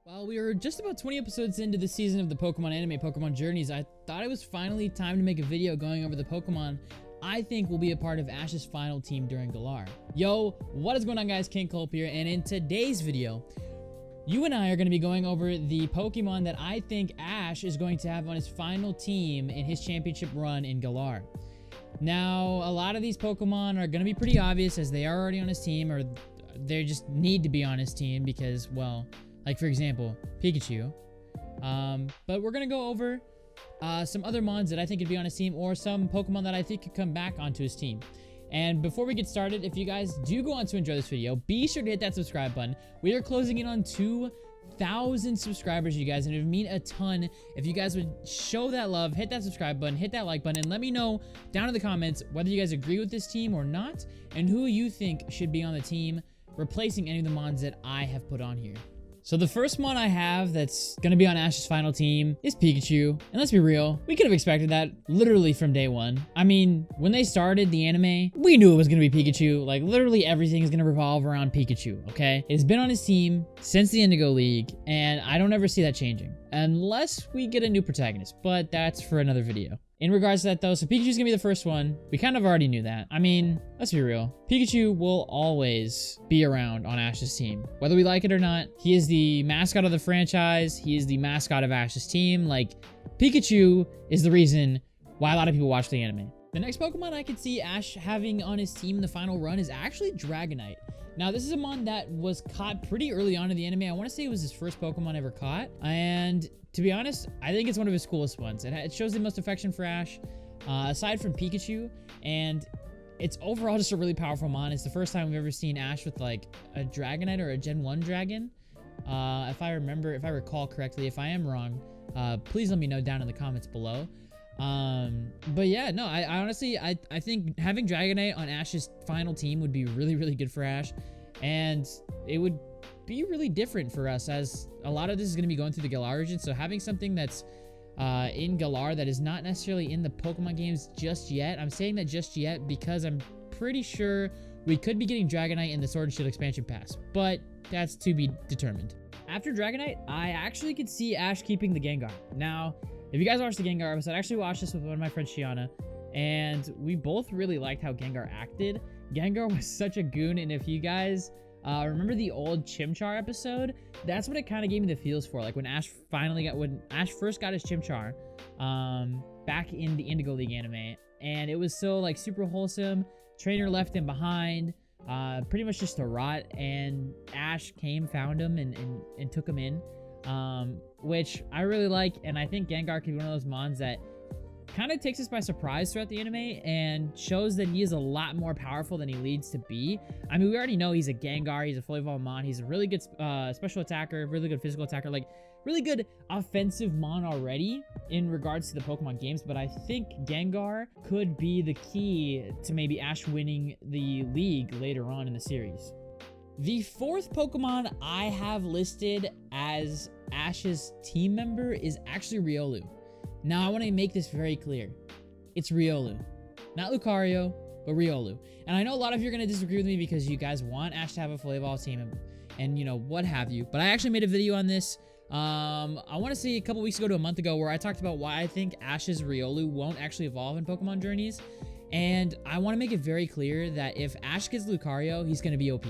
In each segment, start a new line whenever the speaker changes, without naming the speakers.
While we were just about 20 episodes into the season of the Pokemon anime, Pokemon Journeys, I thought it was finally time to make a video going over the Pokemon I think will be a part of Ash's final team during Galar. Yo, what is going on, guys? King Culp here, and in today's video, you and I are going to be going over the Pokemon that I think Ash is going to have on his final team in his championship run in Galar. Now, a lot of these Pokemon are going to be pretty obvious as they are already on his team, or they just need to be on his team because, well, like for example, Pikachu. But we're going to go over some other mons that I think could be on his team, or some Pokemon that I think could come back onto his team. And before we get started, if you guys do go on to enjoy this video, be sure to hit that subscribe button. We are closing in on 2,000 subscribers, you guys, and it would mean a ton if you guys would show that love, hit that subscribe button, hit that like button, and let me know down in the comments whether you guys agree with this team or not, and who you think should be on the team replacing any of the mons that I have put on here. So the first one I have that's going to be on Ash's final team is Pikachu. And let's be real, we could have expected that literally from day one. I mean, when they started the anime, we knew it was going to be Pikachu. Like, literally everything is going to revolve around Pikachu, okay? It's been on his team since the Indigo League, and I don't ever see that changing. Unless we get a new protagonist, but that's for another video. In regards to that though, so Pikachu's gonna be the first one. We kind of already knew that. I mean, let's be real. Pikachu will always be around on Ash's team. Whether we like it or not, he is the mascot of the franchise. He is the mascot of Ash's team. Like, Pikachu is the reason why a lot of people watch the anime. The next Pokemon I could see Ash having on his team in the final run is actually Dragonite. Now, this is a mon that was caught pretty early on in the anime. I want to say it was his first Pokemon ever caught. And to be honest, I think it's one of his coolest ones. It shows the most affection for Ash, aside from Pikachu. And it's overall just a really powerful mon. It's the first time we've ever seen Ash with like a Dragonite or a Gen 1 dragon. If I recall correctly. If I am wrong, please let me know down in the comments below. But yeah, no, I honestly, I think having Dragonite on Ash's final team would be really, really good for Ash. And it would be really different for us, as a lot of this is going to be going through the Galar region. So having something that's in Galar that is not necessarily in the Pokemon games just yet. I'm saying that just yet because I'm pretty sure we could be getting Dragonite in the Sword and Shield expansion pass, but that's to be determined. After Dragonite, I actually could see Ash keeping the Gengar. Now, if you guys watched the Gengar episode, I actually watched this with one of my friends, Shiana, and we both really liked how Gengar acted. Gengar was such a goon, and if you guys remember the old Chimchar episode, that's what it kind of gave me the feels for. Like when Ash first got his Chimchar back in the Indigo League anime, and it was so like super wholesome. Trainer left him behind, pretty much just to rot, and Ash came, found him, and took him in. Which I really like, and I think Gengar could be one of those mons that kind of takes us by surprise throughout the anime and shows that he is a lot more powerful than he leads to be. I mean, we already know he's a Gengar, he's a fully evolved mon, he's a really good special attacker, really good physical attacker, like really good offensive mon already in regards to the Pokemon games, but I think Gengar could be the key to maybe Ash winning the league later on in the series. The fourth Pokemon I have listed as Ash's team member is actually Riolu. Now, I want to make this very clear. It's Riolu. Not Lucario, but Riolu. And I know a lot of you are going to disagree with me because you guys want Ash to have a fully evolved team and you know, what have you. But I actually made a video on this, I want to say a couple weeks ago to a month ago, where I talked about why I think Ash's Riolu won't actually evolve in Pokemon Journeys. And I want to make it very clear that if Ash gets Lucario, he's going to be OP.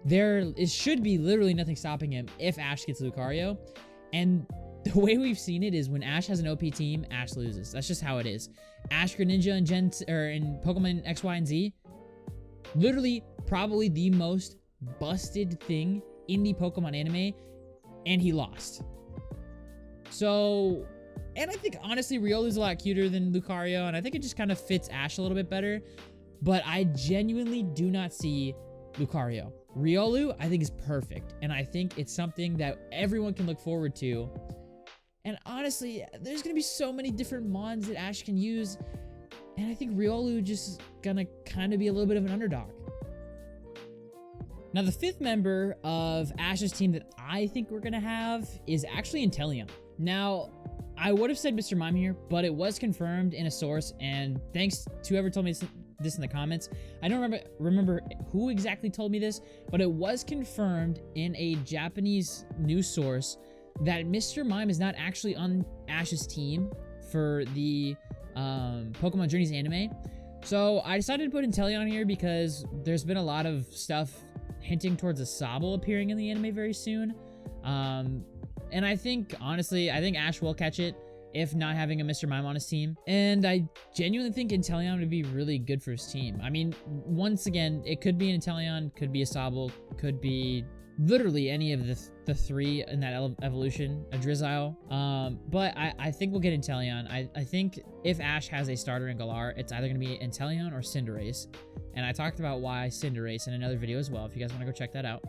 It should be literally nothing stopping him if Ash gets Lucario. And the way we've seen it is when Ash has an OP team, Ash loses. That's just how it is. Ash Greninja in Pokemon X, Y, and Z, literally probably the most busted thing in the Pokemon anime, and he lost. So, and I think honestly Riolu's a lot cuter than Lucario, and I think it just kind of fits Ash a little bit better. But I genuinely do not see Lucario. Riolu, I think, is perfect, and I think it's something that everyone can look forward to. And honestly, there's gonna be so many different mons that Ash can use, and I think Riolu just gonna kind of be a little bit of an underdog. Now, the fifth member of Ash's team that I think we're gonna have is actually Inteleon. Now, I would have said Mr. Mime here, but it was confirmed in a source, and thanks to whoever told me this in the comments. I don't remember who exactly told me this, but it was confirmed in a Japanese news source that Mr. Mime is not actually on Ash's team for the Pokemon Journeys anime. So I decided to put Inteleon here because there's been a lot of stuff hinting towards a Sobble appearing in the anime very soon. And I think, honestly, I think Ash will catch it, if not having a Mr. Mime on his team. And I genuinely think Inteleon would be really good for his team. I mean, once again, it could be an Inteleon, could be a Sobble, could be literally any of the three in that evolution, a Drizzile. But I think we'll get Inteleon. I think if Ash has a starter in Galar, it's either going to be Inteleon or Cinderace. And I talked about why Cinderace in another video as well, if you guys want to go check that out.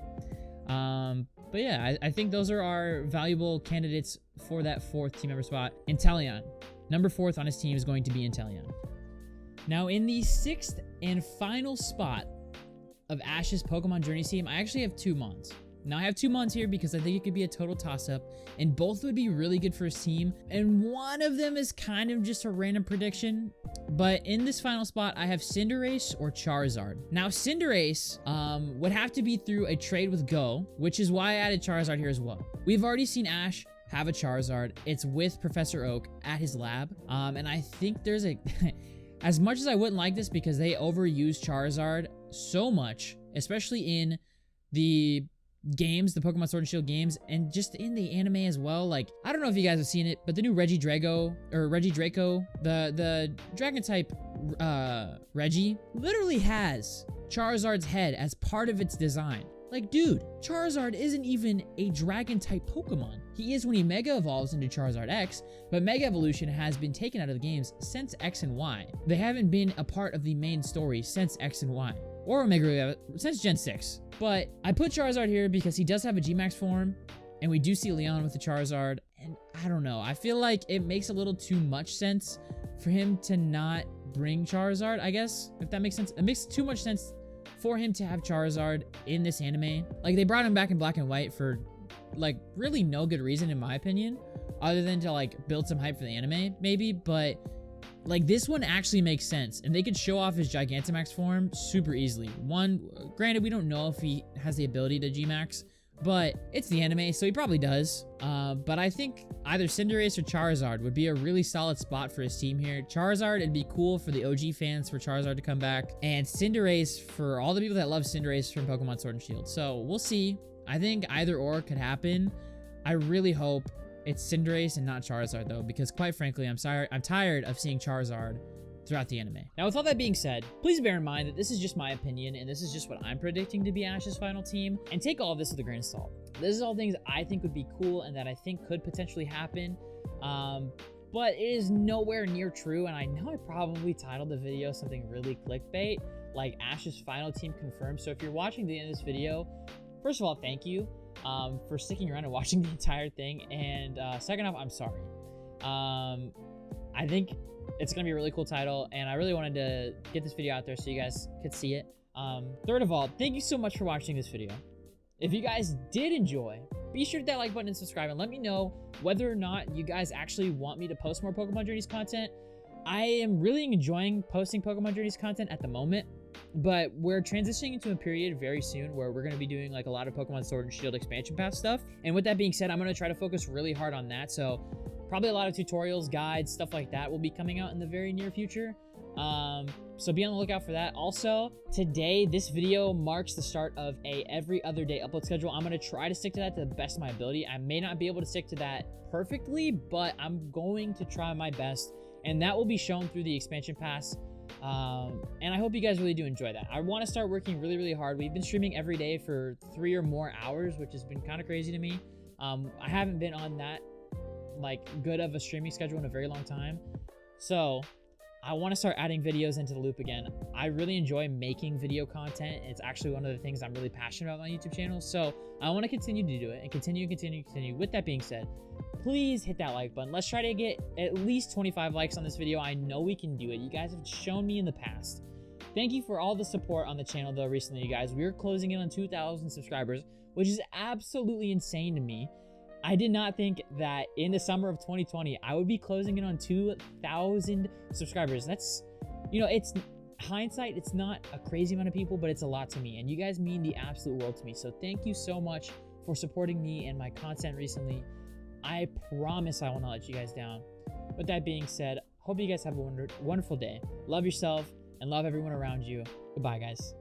But yeah, I think those are our valuable candidates for that 4th team member spot. Inteleon. Number 4th on his team is going to be Inteleon. Now, in the 6th and final spot of Ash's Pokemon Journeys team, I actually have 2 Mons. Now, I have 2 Mons here because I think it could be a total toss-up, and both would be really good for his team, and one of them is kind of just a random prediction. But in this final spot, I have Cinderace or Charizard. Now, Cinderace would have to be through a trade with Go, which is why I added Charizard here as well. We've already seen Ash have a Charizard. It's with Professor Oak at his lab. And I think there's a... as much as I wouldn't like this because they overuse Charizard so much, especially in the games, the Pokemon Sword and Shield games, and just in the anime as well. Like, I don't know if you guys have seen it, but the new Regidrago, the Dragon type Reggie literally has Charizard's head as part of its design. Like, dude, Charizard isn't even a Dragon type Pokemon. He is when he Mega Evolves into Charizard X, but Mega Evolution has been taken out of the games since X and Y. They haven't been a part of the main story since X and Y. Or Omega since Gen 6. But I put Charizard here because he does have a G-Max form, and we do see Leon with the Charizard, and I don't know. I feel like it makes a little too much sense for him to not bring Charizard, I guess, if that makes sense. It makes too much sense for him to have Charizard in this anime. Like, they brought him back in Black and White for, like, really no good reason, in my opinion, other than to, like, build some hype for the anime, maybe, but... like, this one actually makes sense, and they could show off his Gigantamax form super easily. One, granted, we don't know if he has the ability to G-Max, but it's the anime, so he probably does. But I think either Cinderace or Charizard would be a really solid spot for his team here. Charizard, it'd be cool for the OG fans for Charizard to come back, and Cinderace for all the people that love Cinderace from Pokemon Sword and Shield. So, we'll see. I think either or could happen. I really hope it's Cinderace and not Charizard, though, because quite frankly, I'm tired of seeing Charizard throughout the anime. Now, with all that being said, please bear in mind that this is just my opinion, and this is just what I'm predicting to be Ash's final team, and take all of this with a grain of salt. This is all things I think would be cool and that I think could potentially happen, but it is nowhere near true, and I know I probably titled the video something really clickbait, like Ash's final team confirmed. So if you're watching the end of this video, first of all, thank you for sticking around and watching the entire thing, and second off, I'm sorry. I think it's gonna be a really cool title, and I really wanted to get this video out there so you guys could see it. Third of all, thank you so much for watching this video. If you guys did enjoy, be sure to hit that like button and subscribe, and let me know whether or not you guys actually want me to post more Pokemon Journeys content. I am really enjoying posting Pokemon Journeys content at the moment, but we're transitioning into a period very soon where we're going to be doing like a lot of Pokemon Sword and Shield expansion pass stuff. And with that being said, I'm going to try to focus really hard on that. So probably a lot of tutorials, guides, stuff like that will be coming out in the very near future. So be on the lookout for that. Also, today, this video marks the start of a every other day upload schedule. I'm going to try to stick to that to the best of my ability. I may not be able to stick to that perfectly, but I'm going to try my best. And that will be shown through the expansion pass. And I hope you guys really do enjoy that. I want to start working really, really hard. We've been streaming every day for 3 or more hours, which has been kind of crazy to me. I haven't been on that like good of a streaming schedule in a very long time. So I want to start adding videos into the loop again. I really enjoy making video content. It's actually one of the things I'm really passionate about on my YouTube channel. So I want to continue to do it and continue. With that being said, please hit that like button. Let's try to get at least 25 likes on this video. I know we can do it. You guys have shown me in the past. Thank you for all the support on the channel though recently, you guys. We're closing in on 2,000 subscribers, which is absolutely insane to me. I did not think that in the summer of 2020, I would be closing in on 2,000 subscribers. That's, you know, hindsight, it's not a crazy amount of people, but it's a lot to me, and you guys mean the absolute world to me. So thank you so much for supporting me and my content recently. I promise I will not let you guys down. With that being said, hope you guys have a wonderful day. Love yourself and love everyone around you. Goodbye, guys.